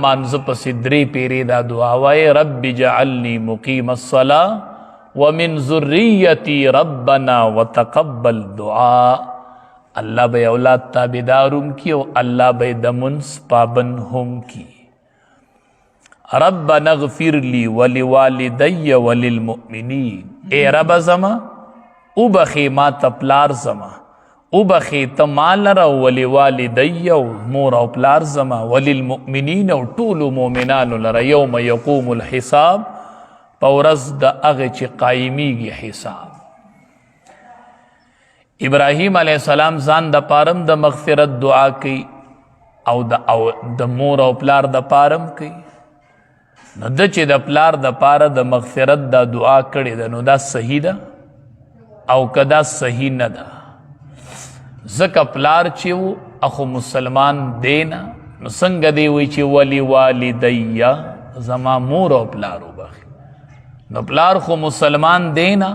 مانځ پسې درې پیرې دا دعا وایي رب اجعلني مقیم الصلاة ومن ذریتی ربنا وتقبل دعا. الله به اولاد تابعداروم کی او الله به د منځ پابند هم کی. ربنا اغفر لی ولوالدی وللمؤمنین، اے رب زما او بخی ما تپلار زما، او بخی تمال را ولوالدی او مور او پلار زما، وللمؤمنین او ټول مؤمنان لرا یوم یقوم الحساب، پورز د اغه چې قایمیږي حساب. ابراهیم علیہ السلام ځان د پارم د مغفرت دعا کوي او د مور او پلار د پارم کوي. نو د چې د پلار د پاره د مغفرت دا دعا کړې ده نو دا صحیح ده او کدا صحیح نه ده. ځکه پلار چې و اخو مسلمان دینا نو څنګه دی وی چې ولی والدیا زما مور او پلار وبخي، نو پلار خو مسلمان دینا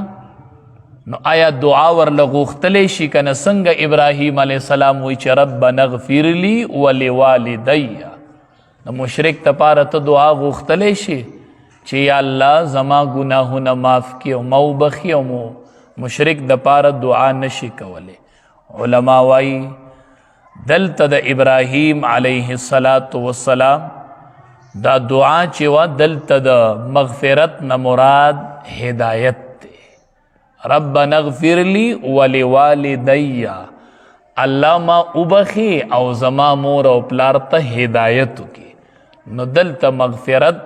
نو آیا دعا ورله غوښتلی شي که نه؟ څنګه ابراهیم علیه السلام وی چې ربنا اغفر لی ولوالدی، د مشرک دپاره ته دعا غوښتلی شي چې یا الله زما ګناهونه معاف کړي او ما وبخي، او مشرک دپاره دعا نشي کولی. علما وایي دلته د ابراهیم علیه السلام دا دعا چې وه دلته د مغفرت نه مراد هدایت دی. ربنا اغفر لی ولوالدی، الله ما وبخي او زما مور او پلار ته هدایت وکړي. نو دلته مغفرت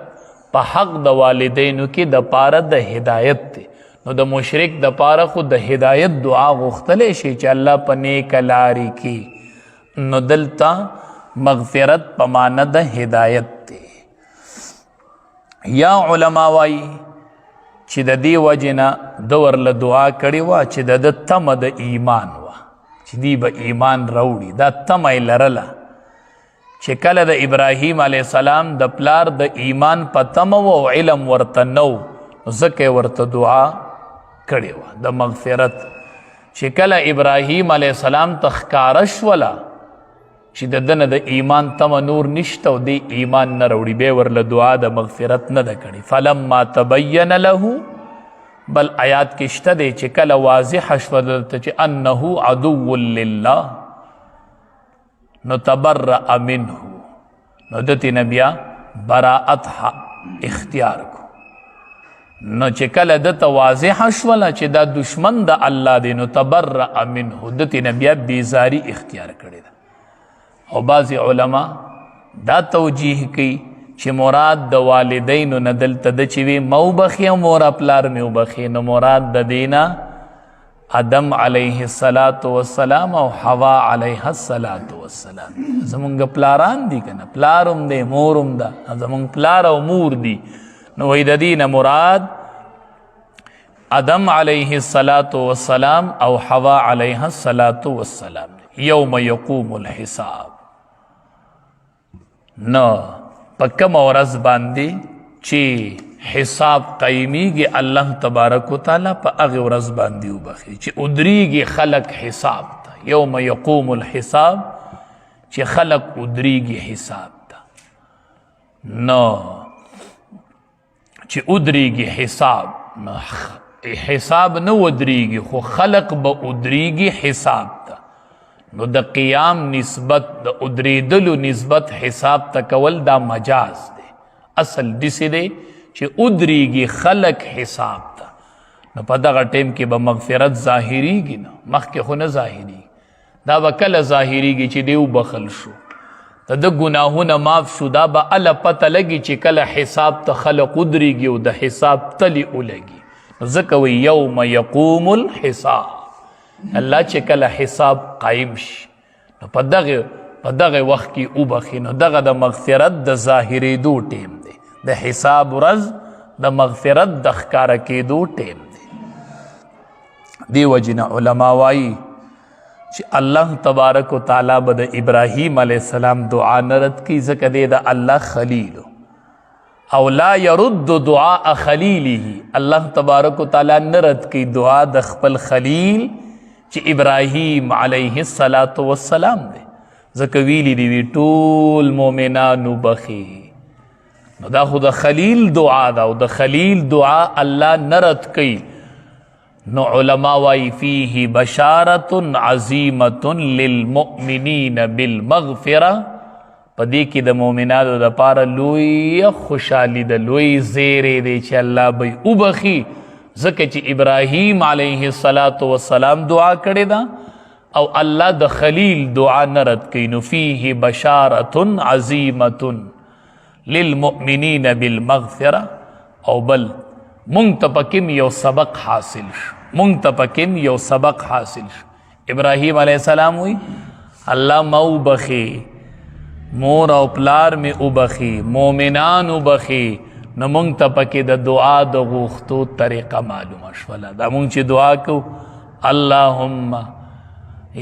په حق د والدینو کې د پاره د هدایت دی. نو د مشرک د پاره خو د هدایت دعا غوښتلی شي چې الله په نیک لارې کې، نو دلته مغفرت په معنی د هدایت دی. یا علما وایي چې د دې وجې نه د ورله دعا کړې وه چې د ده تمه د ایمان وه چې دی به ایمان راوړي. دا تمه یې لرله چې کله د ابراهیم علیه السلام د پلار د ایمان په تمه و او علم ورته نه و، ځکه یې ورته دعا کړې وه د مغفرت. چې کله ابراهیم علیه السلام ته ښکاره شوله چې د ده نه د ایمان تمه نور نشته او دی ایمان نه راوړي، بیا ورله دعا د مغفرت نه ده کړې. فلما تبین له، بل آیات کې شته دی چې کله واضح شوه دلته چې انه عدو لله نو تبرأ منه، نو دتی نه بیا براءت اختیار کو. نو چې کله دته واضح شوله چې دا دشمن د الله دی نو تبرأ منه، دتی نه بیا بیزاری اختیار کړې ده. او بعضې علما دا توجیه کوي چې مراد د والدینو نه دلته د چې وي ما وبخي او مور پلار مې وبخي، نو مراد د دې نه آدم علیه السلام او حوا علیه السلام زمونږ پلاران دي که نه؟ پلار هم دی مور هم ده، زمونږ پلار او مور دي. نو وایي د دې نه مراد آدم علیه السلام او حوا علیه السلام یوم یقوم الحساب. نو په کومه ورځ باندې چې حساب قایمیږي الله تبارک وتعالی په هغې ورځ باندې وبخي چې ادریږي خلق حساب ته. یوم یقوم الحساب چې خلق ادریږي حساب ته. نو چې ادریږي حساب، حساب نه ودریږي خو خلق به ادریږي حساب ته. نو د قیام نسبت د ادریدلو نسبت حساب ته کول دا مجاز دی. اصل داسې دی چې ادریږي خلق حساب ته. نو په دغه ټیم کې به مغفرت ظاهریږي نه، مخکې خو نه ظاهریږي. دا به کله ظاهریږي چې دی وبخل شو، د ده ګناهونه معاف شو. دا به اله پته لګي چې کله حساب ته خلق ادریږي او د حساب تلې ولګي. ځکه وی یوم یقوم الحساب، الله چې کله حساب قایم شي نو په دغه وخت کې وبخي. نو دغه د مغفرت د ظاهرېدو ټیم دی، د حساب ورځ د مغفرت د ښکاره کېدو ټیم دی. دې وجې نه علما وایي چې الله تبارک وتعالی به د ابراهیم علیه السلام دعا نه رد کړي، ځکه دی د الله خلیل او لا يرد دعاء خلیله. الله تبارک وتعالی نه رد کړي دعا د خپل خلیل چې ابراهیم علیه السلام دی، ځکه ویلي دي وي ټول مؤمنانو بخي. نو دا خو د خلیل دعا ده او د خلیل دعا الله نه رد کوي. نو علما وایي فیه بشارت عظیمت للمؤمنین بالمغفره، په دې کې د مؤمنانو دپاره لویه خوشحالي ده، لوی زیری دی چې الله به یې وبخي، ځکه چې ابراهیم علیه السلام دعا کړې ده او الله د خلیل دعا نه رد کوي. نو فیه بشارت عظیمت للمؤمنین بالمغفره. او بل مونږ ته پکې یو سبق حاصل شو، مونږ ته پکې یو سبق حاصل شو. ابراهیم علیه السلام وی الله ما وبخي، مور او پلار می وبخي، مؤمنان وبخي. نو مونږ ته پکې د دعا د غوښتو طریقه معلومه شوله. دا مونږ چې دعا کو اللهم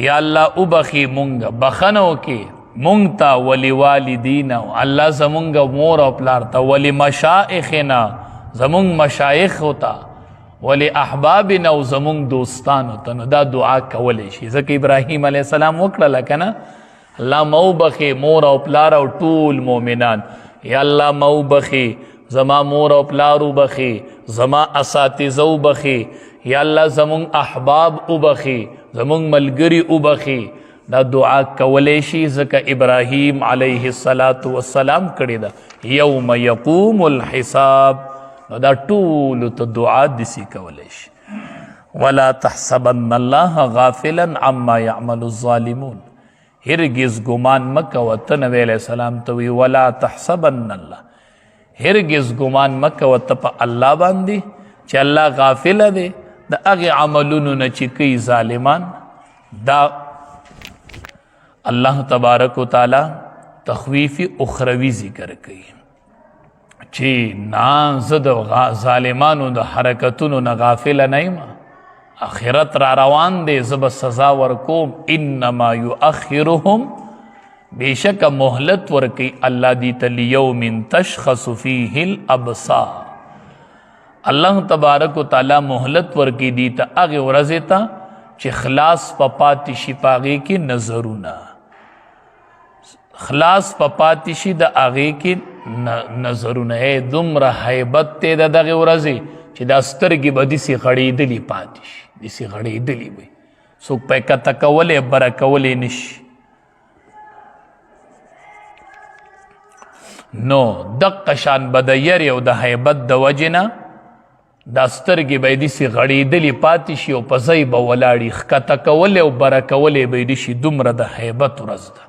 یا الله وبخي مونږ، بخنه وکړي مونږ ته ولی والدینا، الله زمونږ مور او پلار ته، ولی مشایخنا زمونږ مشایخ ہوتا، ولی احبابنا او زمونږ دوستانو ته. نو دا دعا کولی شي، ځکه ابراهیم علیه السلام وکړله که نه الله ما وبخي مور او پلار او ټول مؤمنان. یا الله ما وبخي زما مور او پلار وبخي، زما اساتذه وبخي، یا الله زمونږ احباب وبخي، زمونږ ملګري وبخي. دا دعا کولی شي ځکه ابراهیم علیه السلام کړې ده. یوم یقوم الحساب. نو دا ټولو ته دعا دسی کولی شي. ولا تحسبن الله غافلا عما يعمل الظالمون. هرگز ګمان مکوه، ته نبی علیہ السلام ته وی ولا تحسبن الله، هرگز ګمان مکوه ته په الله باندې چې الله غافله دی د هغې عملونو نه چې کوي ظالمان. دا الله تبارک و تعالی تخویف اخروی ذکر کوي چې نه زه د ظالمانو د حرکتونو نه غافله نه یم، آخرت را روان دی، زه به سزا ورکوم. انما یؤخرهم، بېشکه مهلت ورکوي الله دې ته لیوم تشخص فیه الابصار. الله تبارک و تعالی مهلت ورکوي دې ته هغې ورځې ته چې خلاص په پاتې شي په هغې کې نظرونه، خلاص په پاتې شي د هغې کې نظرونه. دومره حیبت دی د دغې ورځې چې دا سترګې به داسې غړېدلې پاتې شي، داسې غړېدلې وي، څوک په یې کته کولی بره کولی نه شي. نو دقه شان به د یرې او د حیبت د وجې نه دا سترګې به یې داسې غړېدلې پاتې شي او په ځای به ولاړي، ښکته کولی او بره کولی به یې نه شي. دومره د حیبت ورځ ده.